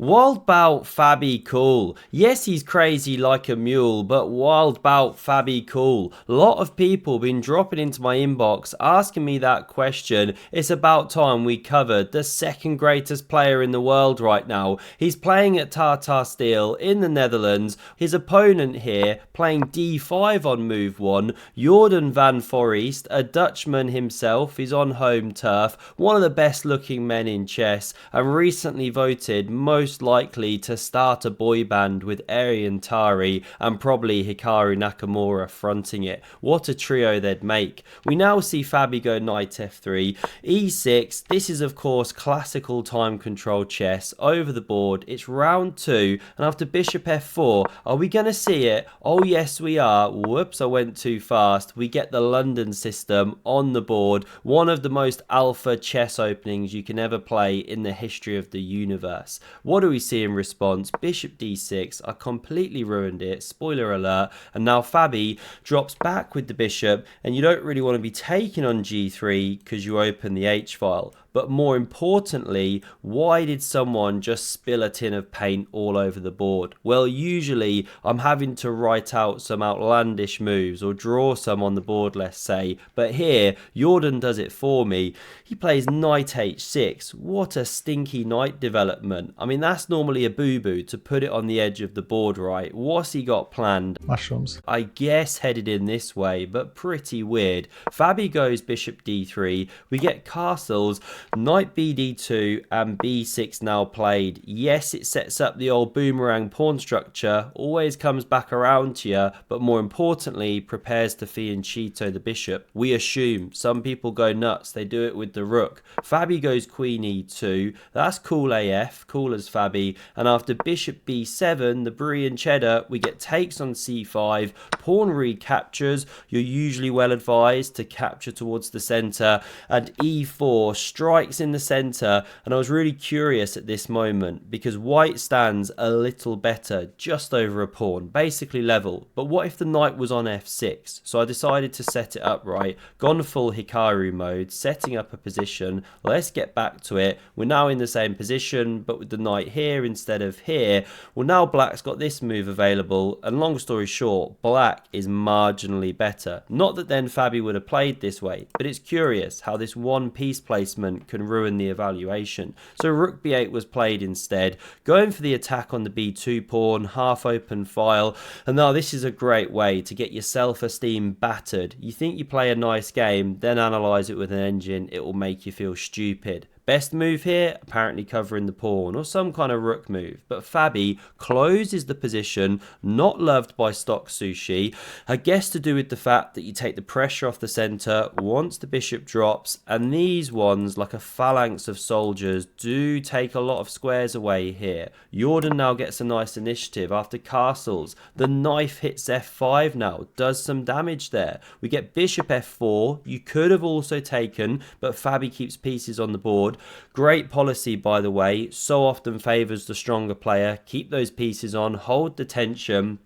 Wild bout Fabi cool. Yes, he's crazy like a mule, but wild bout Fabi cool. A lot of people been dropping into my inbox asking me that question. It's about time we covered the second greatest player in the world right now. He's playing at Tata Steel in the Netherlands. His opponent here playing d5 on move 1. Jorden van Foreest, a Dutchman himself. He's on home turf. One of the best looking men in chess and recently voted most likely to start a boy band with Arian Tari and probably Hikaru Nakamura fronting it. What a trio they'd make. We now see Fabi go knight f3, e6. This is of course classical time control chess over the board. It's round 2 and after bishop f4, are we going to see it? Oh yes we are. Whoops, I went too fast. We get the London system on the board. One of the most alpha chess openings you can ever play in the history of the universe. What do we see in response? Bishop d6. I completely ruined it. Spoiler alert. And now Fabi drops back with the bishop, and you don't really want to be taking on g3 because you open the h-file. But more importantly, why did someone just spill a tin of paint all over the board? Well, usually I'm having to write out some outlandish moves or draw some on the board, let's say. But here, Jorden does it for me. He plays knight h6. What a stinky knight development. I mean, that's normally a boo-boo to put it on the edge of the board, right? What's he got planned? Mushrooms. I guess headed in this way, but pretty weird. Fabi goes bishop d3. We get castles. Knight bd2 and b6 now played. Yes, it sets up the old boomerang pawn structure, always comes back around to you, but more importantly, prepares to fianchetto the bishop. We assume. Some people go nuts, they do it with the rook. Fabi goes queen e2, that's cool AF, cool as Fabi, and after bishop b7, the brie and cheddar, we get takes on c5, pawn recaptures. You're usually well advised to capture towards the center, and e4 strikes in the center. And I was really curious at this moment because white stands a little better, just over a pawn, basically level. But what if the knight was on f6? So I decided to set it up right, gone full Hikaru mode, setting up a position. Let's get back to it. We're now in the same position, but with the knight here instead of here. Well, now black's got this move available, and long story short, black is marginally better. Not that then Fabi would have played this way, but it's curious how this one piece placement can ruin the evaluation. So rook b8 was played instead, going for the attack on the b2 pawn, half open file, and now this is a great way to get your self-esteem battered. You think you play a nice game, then analyze it with an engine, it will make you feel stupid. Best move here, apparently covering the pawn or some kind of rook move. But Fabi closes the position, not loved by stock sushi. I guess to do with the fact that you take the pressure off the center once the bishop drops. And these ones, like a phalanx of soldiers, do take a lot of squares away here. Jorden now gets a nice initiative after castles. The knife hits f5 now, does some damage there. We get bishop f4. You could have also taken, but Fabi keeps pieces on the board. Great policy, by the way, so often favours the stronger player. Keep those pieces on, hold the tension.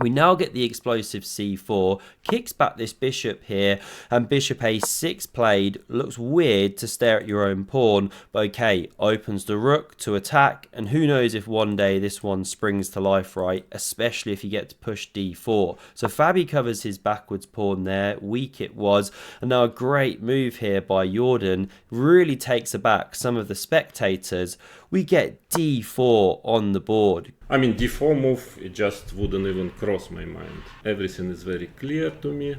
We now get the explosive c4, kicks back this bishop here, and bishop a6 played. Looks weird to stare at your own pawn, but okay, opens the rook to attack, and who knows if one day this one springs to life, right? Especially if you get to push d4. So Fabi covers his backwards pawn there, weak it was, and now a great move here by Jorden really takes aback some of the spectators. We get d4 on the board. I mean, d4 move, it just wouldn't even cross my mind. Everything is very clear to me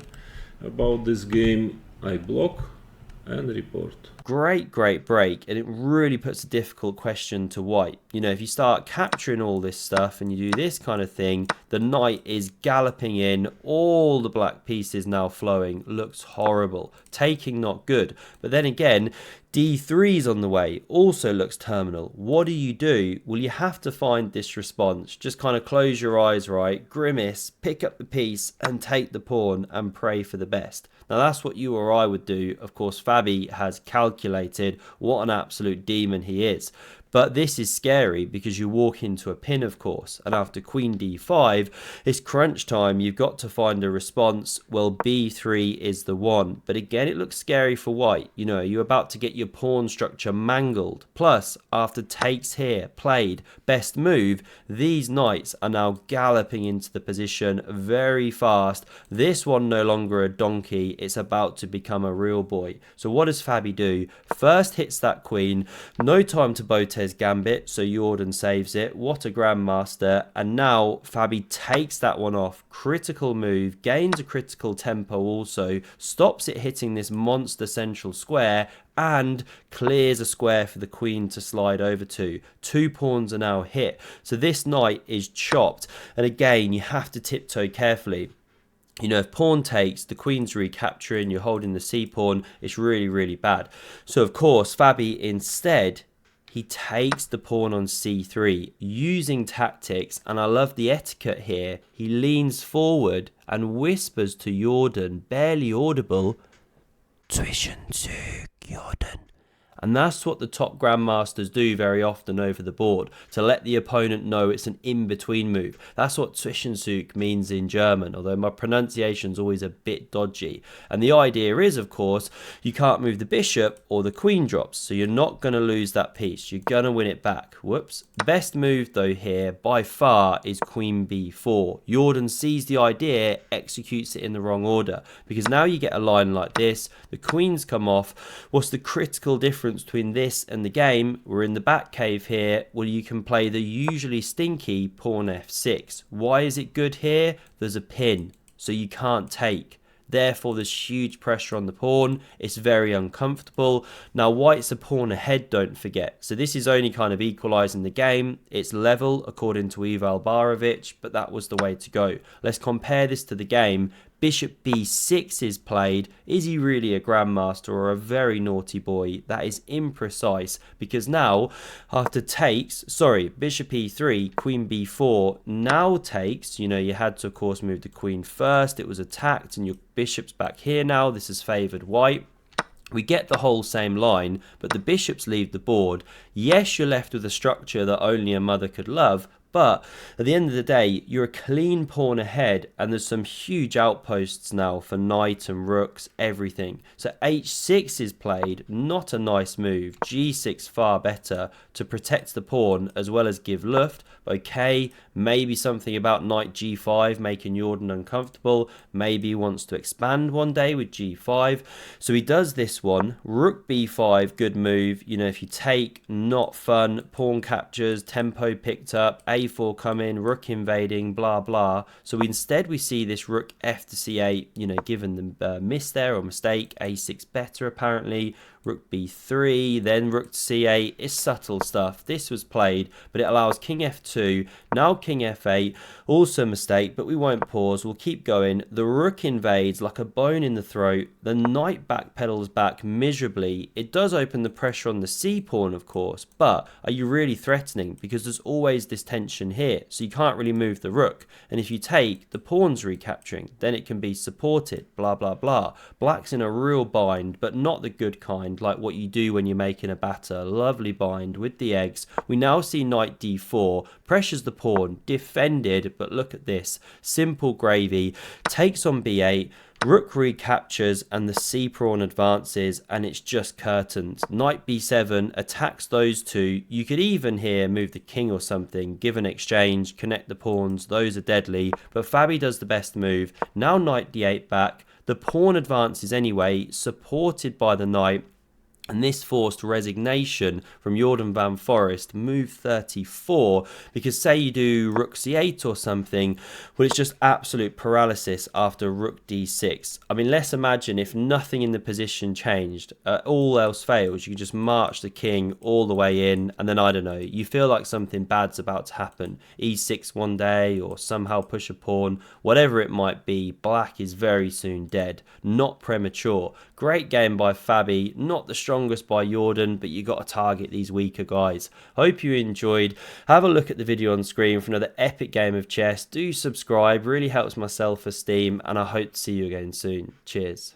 about this game. I block and report. Great break, and it really puts a difficult question to white. You know, if you start capturing all this stuff and you do this kind of thing, the knight is galloping in, all the black pieces now flowing, looks horrible. Taking not good, but then again, d3's on the way, also looks terminal. What do? Well, you have to find this response. Just kind of close your eyes, right? Grimace, pick up the piece and take the pawn and pray for the best. Now that's what you or I would do. Of course, Fabi has calculated what an absolute demon he is. But this is scary because you walk into a pin, of course, and after queen d5, it's crunch time. You've got to find a response. Well, b3 is the one. But again, it looks scary for white. You know, you're about to get your pawn structure mangled. Plus, after takes here, played, best move, these knights are now galloping into the position very fast. This one no longer a donkey. It's about to become a real boy. So what does Fabi do? First hits that queen. No time to Botez Gambit, so Jorden saves it. What a grandmaster. And now Fabi takes that one off. Critical move, gains a critical tempo also, stops it hitting this monster central square, and clears a square for the queen to slide over to. 2 pawns are now hit. So this knight is chopped. And again, you have to tiptoe carefully. You know, if pawn takes, the queen's recapturing, you're holding the c-pawn, it's really, really bad. So, of course, Fabi instead, he takes the pawn on c3 using tactics, and I love the etiquette here. He leans forward and whispers to Jorden, barely audible, Zwischenzug, Jorden. And that's what the top grandmasters do very often over the board, to let the opponent know it's an in-between move. That's what Zwischenzug means in German, although my pronunciation's always a bit dodgy. And the idea is, of course, you can't move the bishop or the queen drops, so you're not going to lose that piece. You're going to win it back. Whoops. Best move, though, here, by far, is queen b4. Jorden sees the idea, executes it in the wrong order, because now you get a line like this, the queens come off. What's the critical difference between this and the game? We're in the back cave here. Well, you can play the usually stinky pawn f6. Why is it good here? There's a pin, so you can't take. Therefore, there's huge pressure on the pawn. It's very uncomfortable. Now, white's a pawn ahead, don't forget. So this is only kind of equalising the game. It's level, according to Ival Barovic, but that was the way to go. Let's compare this to the game. Bishop b6 is played. Is he really a grandmaster or a very naughty boy? That is imprecise, because now, after takes, bishop e3, queen b4 now takes. You know, you had to, of course, move the queen first. It was attacked, and your bishop's back here now. This has favoured white. We get the whole same line, but the bishops leave the board. Yes, you're left with a structure that only a mother could love, but at the end of the day, you're a clean pawn ahead, and there's some huge outposts now for knight and rooks, everything. So h6 is played, not a nice move. g6 far better to protect the pawn as well as give luft. Okay, maybe something about knight g5 making Jorden uncomfortable. Maybe he wants to expand one day with g5. So he does this one. Rook b5, good move. You know, if you take, not fun. Pawn captures, tempo picked up, a4 coming, rook invading, blah, blah. So instead we see this rook f to c8, you know, given the miss there or mistake. a6 better apparently. Rook b3, then rook to c8. It's subtle stuff. This was played, but it allows king f2. Now king f8. Also a mistake, but we won't pause. We'll keep going. The rook invades like a bone in the throat. The knight backpedals back miserably. It does open the pressure on the c-pawn, of course, but are you really threatening? Because there's always this tension here, so you can't really move the rook. And if you take, the pawn's recapturing. Then it can be supported, blah, blah, blah. Black's in a real bind, but not the good kind, like what you do when you're making a batter. Lovely bind with the eggs. We now see knight d4, pressures the pawn, defended, but look at this. Simple gravy, takes on b8, rook recaptures, and the c-pawn advances, and it's just curtains. Knight b7 attacks those two. You could even here move the king or something, give an exchange, connect the pawns. Those are deadly, but Fabi does the best move. Now knight d8 back. The pawn advances anyway, supported by the knight. And this forced resignation from Jorden van Forest, move 34, because say you do rook c8 or something, well, it's just absolute paralysis after rook d6. I mean, let's imagine if nothing in the position changed, all else fails, you just march the king all the way in, and then, I don't know, you feel like something bad's about to happen. e6 one day, or somehow push a pawn, whatever it might be, black is very soon dead. Not premature. Great game by Fabi, not the strongest by Jorden, but you got to target these weaker guys. Hope you enjoyed. Have a look at the video on screen for another epic game of chess. Do subscribe, really helps my self-esteem, and I hope to see you again soon. Cheers.